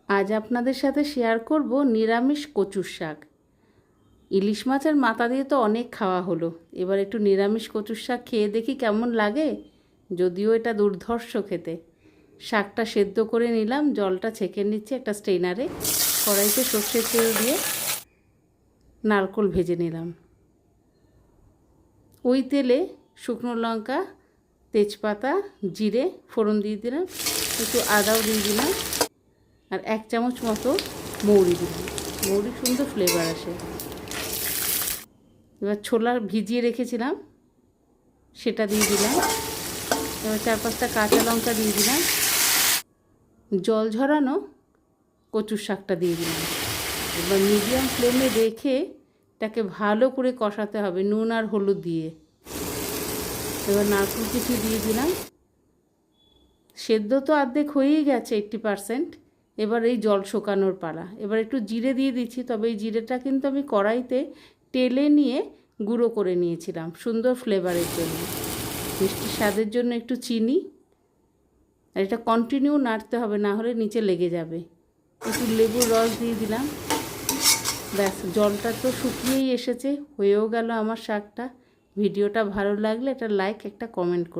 আজ আপনাদের সাথে শেয়ার করব নিরামিষ কচুর শাক। ইলিশ মাছের মাথা দিয়ে তো অনেক খাওয়া হলো, এবার একটু নিরামিষ কচুর শাক খেয়ে দেখি কেমন লাগে। যদিও এটা দুর্ধর্ষ খেতে। শাকটা সেদ্ধ করে নিলাম, জলটা ছেঁকে নিচ্ছি একটা স্ট্রেনারে। কড়াইতে সর্ষের তেল দিয়ে নারকেল ভেজে নিলাম। ওই তেলে শুকনো লঙ্কা, তেজপাতা, জিরে ফোড়ন দিয়ে দিলাম, একটু আদাও দিয়ে দিলাম, আর 1 চামচ মতো মৌরি দিলাম। মৌরি সুন্দর ফ্লেভার আসে। এবার ছোলা ভিজিয়ে রেখেছিলাম সেটা দিয়ে দিলাম। এবার 4-5টা কাঁচা লঙ্কা দিয়ে দিলাম। জল ঝরানো কচুর শাকটা দিয়ে দিলাম। এবার মিডিয়াম ফ্লেমে রেখে এটাকে ভালো করে কষাতে হবে নুন আর হলুদ দিয়ে। এবার নারকেল কুচি দিয়ে দিলাম। সেদ্ধ তো অর্ধেক হয়েই গেছে, 80%। এবার এই জল শুকানোর পালা। এবার একটু জিরে দিয়ে দিচ্ছি, তবে এই জিরেটা কিন্তু আমি কড়াইতে তেলে নিয়ে গুঁড়ো করে নিয়েছিলাম সুন্দর ফ্লেভারের জন্য। মিষ্টি স্বাদের জন্য একটু চিনি, আর এটা কন্টিনিউ নাড়তে হবে, না হলে নিচে লেগে যাবে। একটু লেবুর রস দিয়ে দিলাম। ব্যাস, জলটা তো শুকিয়েই এসেছে, হয়েও গেল আমার শাকটা। ভিডিওটা ভালো লাগলে একটা লাইক, একটা কমেন্ট করুন।